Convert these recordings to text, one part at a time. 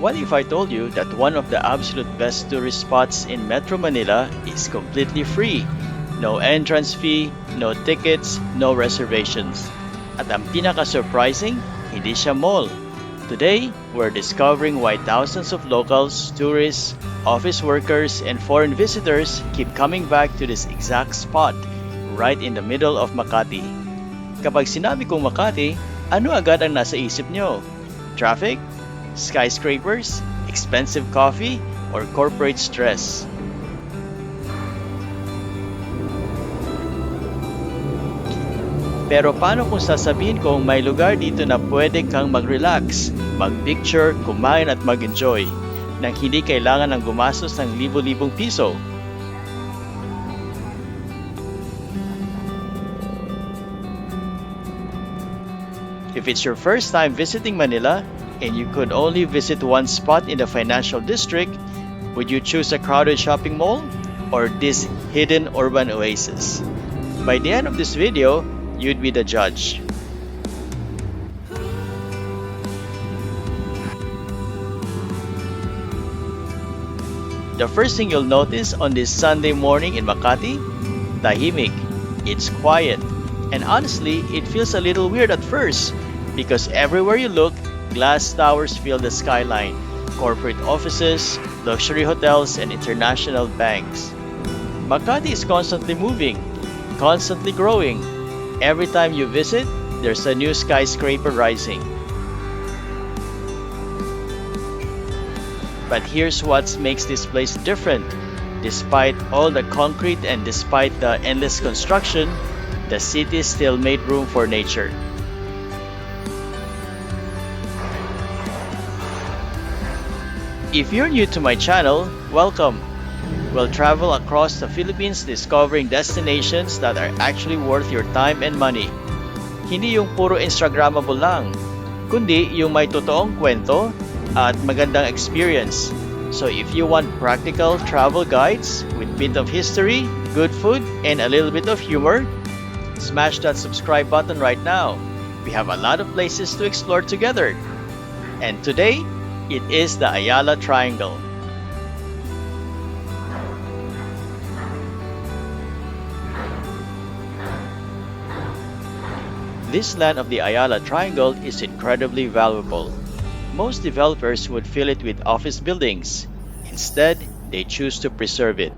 What if I told you that one of the absolute best tourist spots in Metro Manila is completely free? No entrance fee, no tickets, no reservations. At ang pinaka-surprising, hindi siya mall. Today, we're discovering why thousands of locals, tourists, office workers, and foreign visitors keep coming back to this exact spot, right in the middle of Makati. Kapag sinabi kong Makati, ano agad ang nasa isip nyo? Traffic? Skyscrapers? Expensive coffee? Or corporate stress? Pero paano kung sasabihin kong may lugar dito na pwede kang mag-relax, mag-picture, kumain at mag-enjoy nang hindi kailangan ng gumastos ng libo-libong piso? If it's your first time visiting Manila and you could only visit one spot in the financial district, would you choose a crowded shopping mall or this hidden urban oasis? By the end of this video, you'd be the judge. The first thing you'll notice on this Sunday morning in Makati, tahimik. It's quiet. And honestly, it feels a little weird at first because everywhere you look, glass towers fill the skyline, corporate offices, luxury hotels, and international banks. Makati is constantly moving, constantly growing. Every time you visit, there's a new skyscraper rising. But here's what makes this place different. Despite all the concrete and despite the endless construction, the city still made room for nature. If you're new to my channel, welcome. We'll travel across the Philippines discovering destinations that are actually worth your time and money. Hindi yung puro Instagrammable lang, kundi yung may totoong kwento at magandang experience. So if you want practical travel guides with bit of history, good food, and a little bit of humor, smash that subscribe button right now. We have a lot of places to explore together. And today, it is the Ayala Triangle. This land of the Ayala Triangle is incredibly valuable. Most developers would fill it with office buildings. Instead, they choose to preserve it.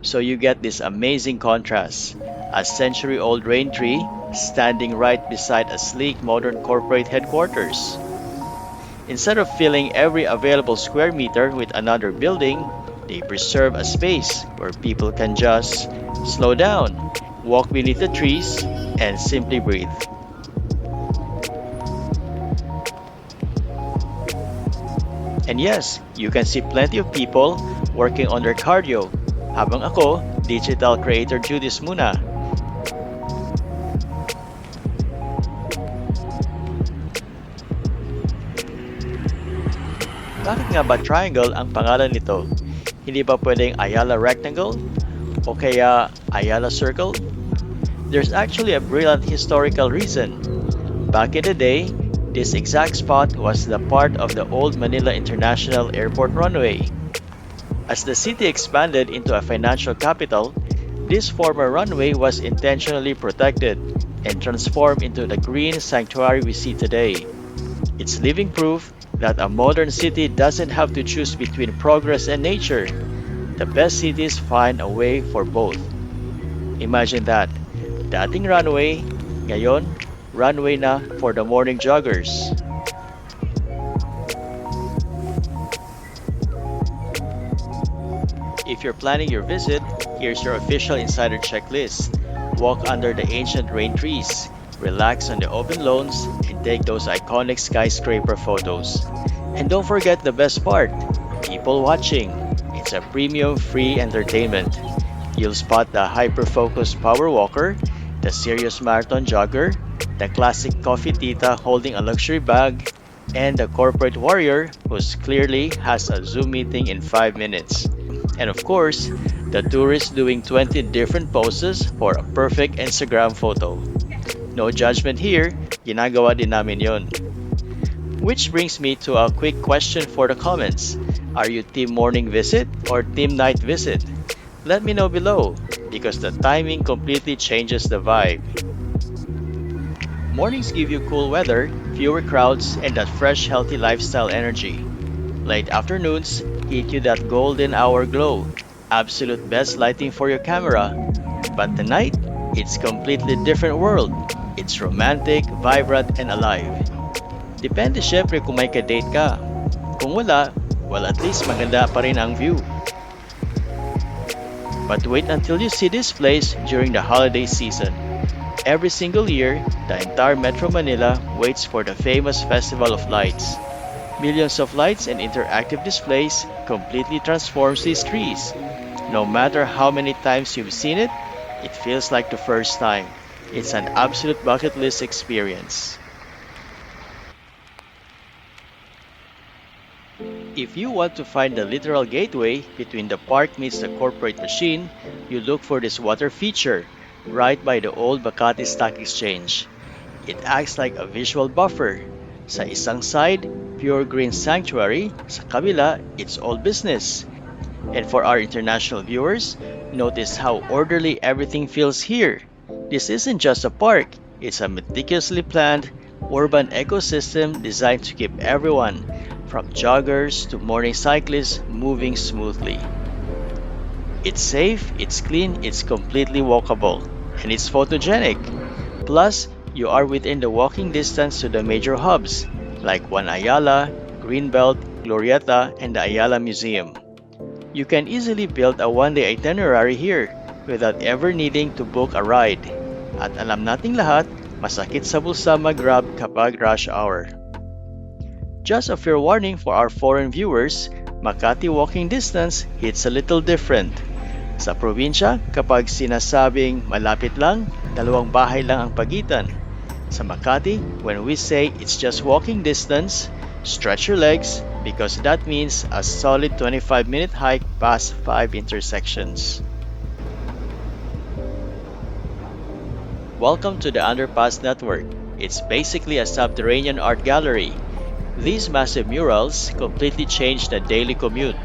So you get this amazing contrast. A century-old rain tree standing right beside a sleek modern corporate headquarters. Instead of filling every available square meter with another building, they preserve a space where people can just slow down, walk beneath the trees, and simply breathe. And yes, you can see plenty of people working on their cardio. Habang ako, digital creator Judas muna. Bakit nga ba triangle ang pangalan nito? Hindi ba pwedeng Ayala Rectangle? O kaya Ayala Circle? There's actually a brilliant historical reason. Back in the day, this exact spot was the part of the old Manila International Airport runway. As the city expanded into a financial capital, this former runway was intentionally protected and transformed into the green sanctuary we see today. It's living proof that a modern city doesn't have to choose between progress and nature. The best cities find a way for both. Imagine that. Dating runway, ngayon, runway na for the morning joggers. If you're planning your visit, here's your official insider checklist. Walk under the ancient rain trees, relax on the open lawns, and take those iconic skyscraper photos. And don't forget the best part, people watching. It's a premium free entertainment. You'll spot the hyper-focused power walker, the serious marathon jogger, the classic coffee tita holding a luxury bag, and the corporate warrior who clearly has a Zoom meeting in 5 minutes. And of course, the tourist doing 20 different poses for a perfect Instagram photo. No judgment here, ginagawa din namin yon. Which brings me to a quick question for the comments. Are you team morning visit or team night visit? Let me know below because the timing completely changes the vibe. Mornings give you cool weather, fewer crowds, and that fresh, healthy lifestyle energy. Late afternoons hit you that golden hour glow, absolute best lighting for your camera. But the night, it's completely different world. It's romantic, vibrant, and alive. Depende syempre kung may ka-date ka. Kung wala, well at least maganda pa rin ang view. But wait until you see this place during the holiday season. Every single year, the entire Metro Manila waits for the famous Festival of Lights. Millions of lights and interactive displays completely transforms these trees. No matter how many times you've seen it, it feels like the first time. It's an absolute bucket list experience. If you want to find the literal gateway between the park meets the corporate machine, you look for this water feature right by the old Makati Stock Exchange. It acts like a visual buffer. Sa isang side, pure green sanctuary, sa kabila, it's all business. And for our international viewers, notice how orderly everything feels here. This isn't just a park, it's a meticulously planned urban ecosystem designed to keep everyone, from joggers to morning cyclists, moving smoothly. It's safe, it's clean, it's completely walkable, and it's photogenic. Plus, you are within the walking distance to the major hubs like One Ayala, Greenbelt, Glorieta, and the Ayala Museum. You can easily build a one-day itinerary here without ever needing to book a ride. At alam nating lahat, masakit sa bulsa mag-grab kapag rush hour. Just a fair warning for our foreign viewers, Makati walking distance hits a little different. Sa probinsya, kapag sinasabing malapit lang, dalawang bahay lang ang pagitan. Sa Makati, when we say it's just walking distance, stretch your legs because that means a solid 25-minute hike past 5 intersections. Welcome to the Underpass network. It's basically a subterranean art gallery. These massive murals completely change the daily commute.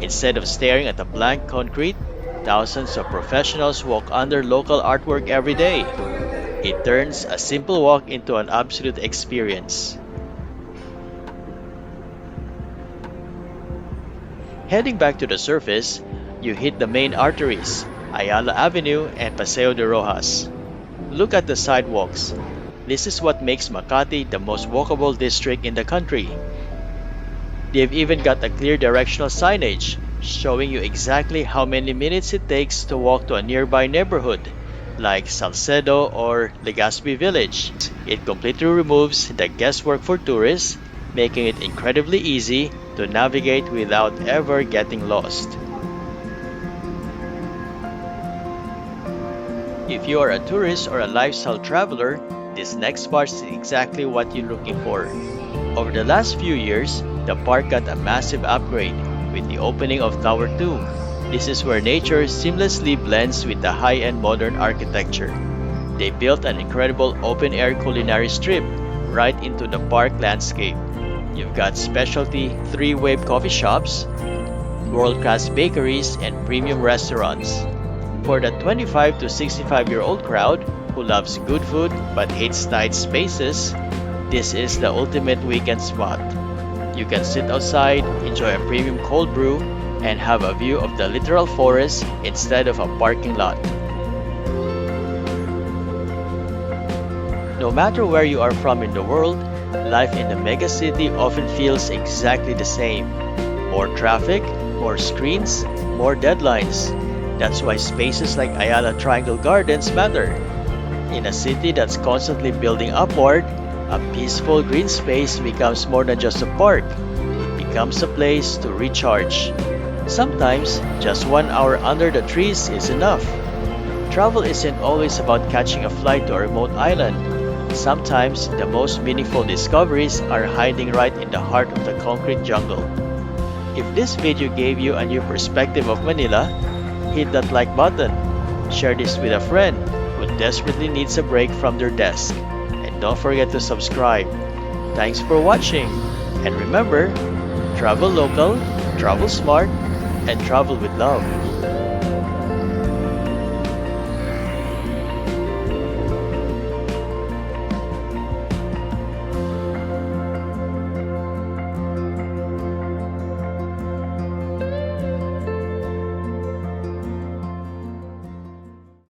Instead of staring at a blank concrete, thousands of professionals walk under local artwork every day. It turns a simple walk into an absolute experience. Heading back to the surface, you hit the main arteries, Ayala Avenue and Paseo de Rojas. Look at the sidewalks. This is what makes Makati the most walkable district in the country. They've even got a clear directional signage, showing you exactly how many minutes it takes to walk to a nearby neighborhood, like Salcedo or Legazpi Village. It completely removes the guesswork for tourists, making it incredibly easy to navigate without ever getting lost. If you are a tourist or a lifestyle traveler, this next part is exactly what you're looking for. Over the last few years, the park got a massive upgrade with the opening of Tower 2. This is where nature seamlessly blends with the high-end modern architecture. They built an incredible open-air culinary strip right into the park landscape. You've got specialty three-wave coffee shops, world-class bakeries, and premium restaurants. For the 25 to 65-year-old crowd who loves good food but hates tight spaces, this is the ultimate weekend spot. You can sit outside, enjoy a premium cold brew, and have a view of the literal forest instead of a parking lot. No matter where you are from in the world, life in the megacity often feels exactly the same. More traffic, more screens, more deadlines. That's why spaces like Ayala Triangle Gardens matter. In a city that's constantly building upward, a peaceful green space becomes more than just a park. It becomes a place to recharge. Sometimes, just 1 hour under the trees is enough. Travel isn't always about catching a flight to a remote island. Sometimes, the most meaningful discoveries are hiding right in the heart of the concrete jungle. If this video gave you a new perspective of Manila, hit that like button. Share this with a friend who desperately needs a break from their desk. And don't forget to subscribe. Thanks for watching. And remember, travel local, travel smart, and travel with love.